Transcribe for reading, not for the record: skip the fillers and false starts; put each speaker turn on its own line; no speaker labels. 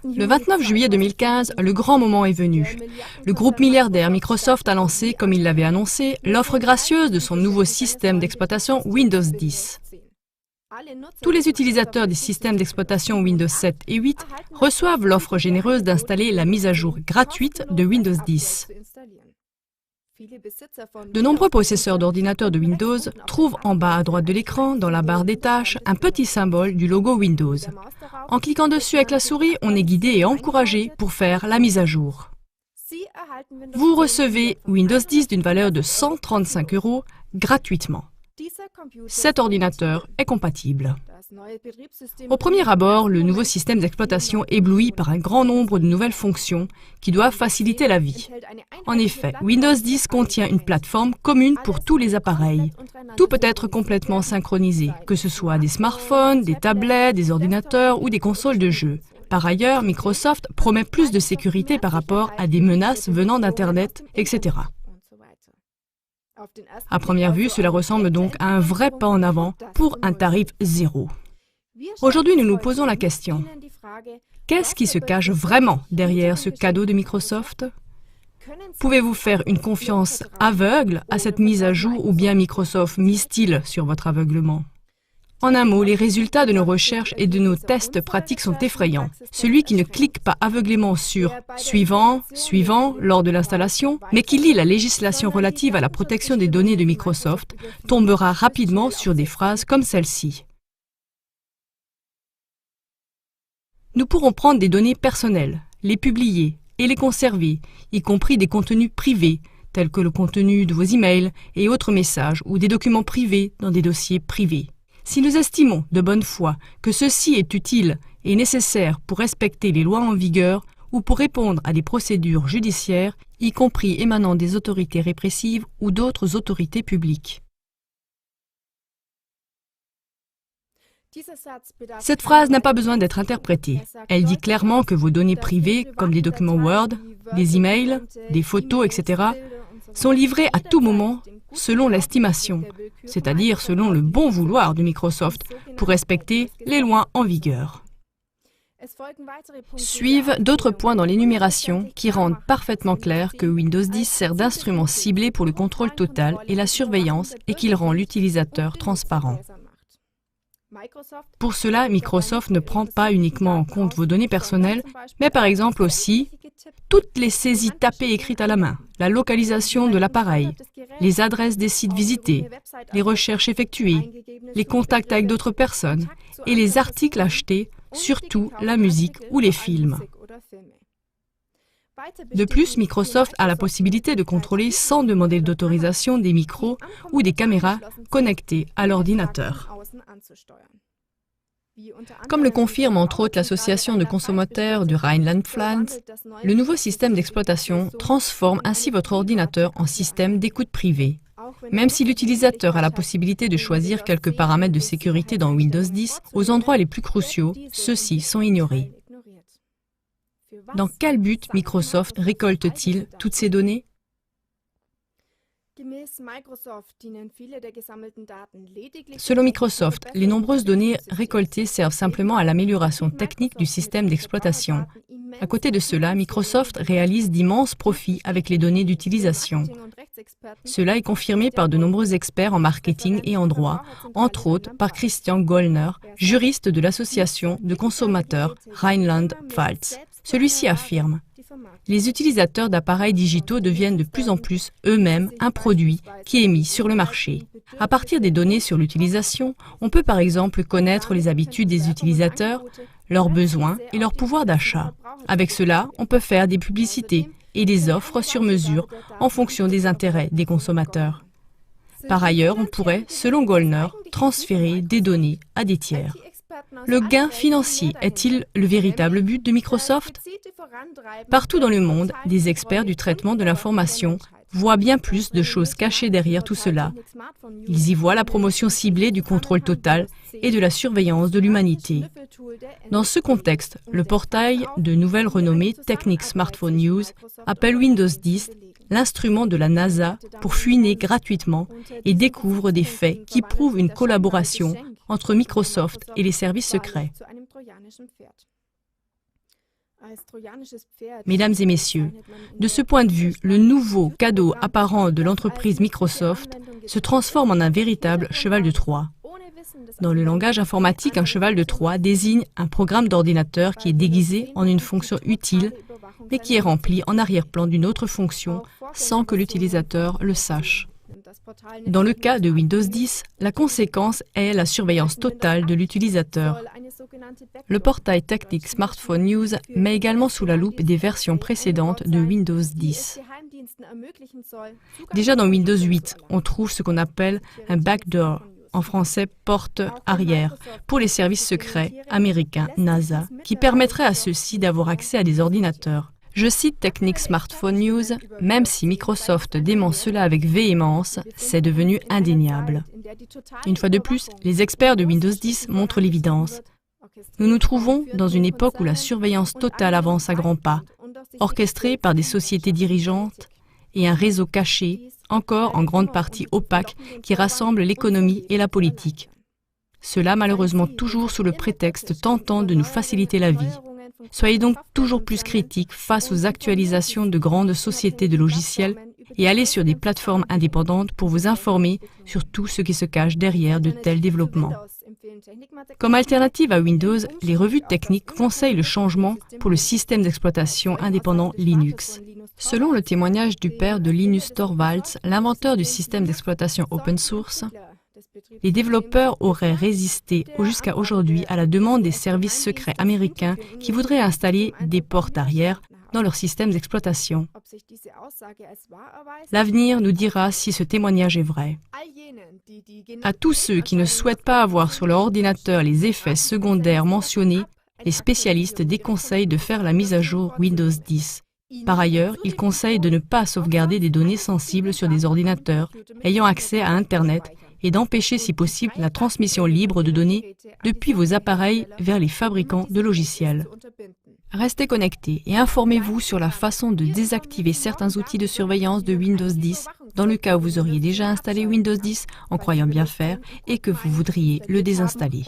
Le 29 juillet 2015, le grand moment est venu. Le groupe milliardaire Microsoft a lancé, comme il l'avait annoncé, l'offre gracieuse de son nouveau système d'exploitation Windows 10. Tous les utilisateurs des systèmes d'exploitation Windows 7 et 8 reçoivent l'offre généreuse d'installer la mise à jour gratuite de Windows 10. De nombreux possesseurs d'ordinateurs de Windows trouvent en bas à droite de l'écran, dans la barre des tâches, un petit symbole du logo Windows. En cliquant dessus avec la souris, on est guidé et encouragé pour faire la mise à jour. Vous recevez Windows 10 d'une valeur de 135 € gratuitement. Cet ordinateur est compatible. Au premier abord, le nouveau système d'exploitation éblouit par un grand nombre de nouvelles fonctions qui doivent faciliter la vie. En effet, Windows 10 contient une plateforme commune pour tous les appareils. Tout peut être complètement synchronisé, que ce soit des smartphones, des tablettes, des ordinateurs ou des consoles de jeux. Par ailleurs, Microsoft promet plus de sécurité par rapport à des menaces venant d'Internet, etc. À première vue, cela ressemble donc à un vrai pas en avant pour un tarif zéro. Aujourd'hui, nous nous posons la question, qu'est-ce qui se cache vraiment derrière ce cadeau de Microsoft? Pouvez-vous faire une confiance aveugle à cette mise à jour ou bien Microsoft mise-t-il sur votre aveuglement? En un mot, les résultats de nos recherches et de nos tests pratiques sont effrayants. Celui qui ne clique pas aveuglément sur « Suivant »,« Suivant » lors de l'installation, mais qui lit la législation relative à la protection des données de Microsoft, tombera rapidement sur des phrases comme celle-ci. Nous pourrons prendre des données personnelles, les publier et les conserver, y compris des contenus privés, tels que le contenu de vos emails et autres messages ou des documents privés dans des dossiers privés. Si nous estimons de bonne foi que ceci est utile et nécessaire pour respecter les lois en vigueur ou pour répondre à des procédures judiciaires, y compris émanant des autorités répressives ou d'autres autorités publiques. Cette phrase n'a pas besoin d'être interprétée. Elle dit clairement que vos données privées, comme des documents Word, des emails, des photos, etc., sont livrées à tout moment selon l'estimation, c'est-à-dire selon le bon vouloir de Microsoft pour respecter les lois en vigueur. Suivent d'autres points dans l'énumération qui rendent parfaitement clair que Windows 10 sert d'instrument ciblé pour le contrôle total et la surveillance et qu'il rend l'utilisateur transparent. Pour cela, Microsoft ne prend pas uniquement en compte vos données personnelles, mais par exemple aussi toutes les saisies tapées écrites à la main, la localisation de l'appareil, les adresses des sites visités, les recherches effectuées, les contacts avec d'autres personnes et les articles achetés, surtout la musique ou les films. De plus, Microsoft a la possibilité de contrôler sans demander d'autorisation des micros ou des caméras connectés à l'ordinateur. Comme le confirme entre autres l'association de consommateurs du Rhineland-Pfalz, le nouveau système d'exploitation transforme ainsi votre ordinateur en système d'écoute privée. Même si l'utilisateur a la possibilité de choisir quelques paramètres de sécurité dans Windows 10, aux endroits les plus cruciaux, ceux-ci sont ignorés. Dans quel but Microsoft récolte-t-il toutes ces données? Selon Microsoft, les nombreuses données récoltées servent simplement à l'amélioration technique du système d'exploitation. À côté de cela, Microsoft réalise d'immenses profits avec les données d'utilisation. Cela est confirmé par de nombreux experts en marketing et en droit, entre autres par Christian Gollner, juriste de l'association de consommateurs Rhineland-Pfalz. Celui-ci affirme: les utilisateurs d'appareils digitaux deviennent de plus en plus eux-mêmes un produit qui est mis sur le marché. À partir des données sur l'utilisation, on peut par exemple connaître les habitudes des utilisateurs, leurs besoins et leur pouvoir d'achat. Avec cela, on peut faire des publicités et des offres sur mesure en fonction des intérêts des consommateurs. Par ailleurs, on pourrait, selon Gollner, transférer des données à des tiers. Le gain financier est-il le véritable but de Microsoft? Partout dans le monde, des experts du traitement de l'information voient bien plus de choses cachées derrière tout cela. Ils y voient la promotion ciblée du contrôle total et de la surveillance de l'humanité. Dans ce contexte, le portail de nouvelle renommée Technic Smartphone News appelle Windows 10 l'instrument de la NASA pour fouiner gratuitement et découvre des faits qui prouvent une collaboration entre Microsoft et les services secrets. Mesdames et messieurs, de ce point de vue, le nouveau cadeau apparent de l'entreprise Microsoft se transforme en un véritable cheval de Troie. Dans le langage informatique, un cheval de Troie désigne un programme d'ordinateur qui est déguisé en une fonction utile, mais qui est rempli en arrière-plan d'une autre fonction sans que l'utilisateur le sache. Dans le cas de Windows 10, la conséquence est la surveillance totale de l'utilisateur. Le portail technique Smartphone News met également sous la loupe des versions précédentes de Windows 10. Déjà dans Windows 8, on trouve ce qu'on appelle un backdoor, en français porte arrière, pour les services secrets américains NASA, qui permettrait à ceux-ci d'avoir accès à des ordinateurs. Je cite Technique Smartphone News, même si Microsoft dément cela avec véhémence, c'est devenu indéniable. Une fois de plus, les experts de Windows 10 montrent l'évidence. Nous nous trouvons dans une époque où la surveillance totale avance à grands pas, orchestrée par des sociétés dirigeantes et un réseau caché, encore en grande partie opaque, qui rassemble l'économie et la politique. Cela malheureusement toujours sous le prétexte tentant de nous faciliter la vie. Soyez donc toujours plus critiques face aux actualisations de grandes sociétés de logiciels et allez sur des plateformes indépendantes pour vous informer sur tout ce qui se cache derrière de tels développements. Comme alternative à Windows, les revues techniques conseillent le changement pour le système d'exploitation indépendant Linux. Selon le témoignage du père de Linus Torvalds, l'inventeur du système d'exploitation open source, les développeurs auraient résisté jusqu'à aujourd'hui à la demande des services secrets américains qui voudraient installer des portes arrière dans leur système d'exploitation. L'avenir nous dira si ce témoignage est vrai. À tous ceux qui ne souhaitent pas avoir sur leur ordinateur les effets secondaires mentionnés, les spécialistes déconseillent de faire la mise à jour Windows 10. Par ailleurs, ils conseillent de ne pas sauvegarder des données sensibles sur des ordinateurs ayant accès à Internet et d'empêcher si possible la transmission libre de données depuis vos appareils vers les fabricants de logiciels. Restez connectés et informez-vous sur la façon de désactiver certains outils de surveillance de Windows 10 dans le cas où vous auriez déjà installé Windows 10 en croyant bien faire et que vous voudriez le désinstaller.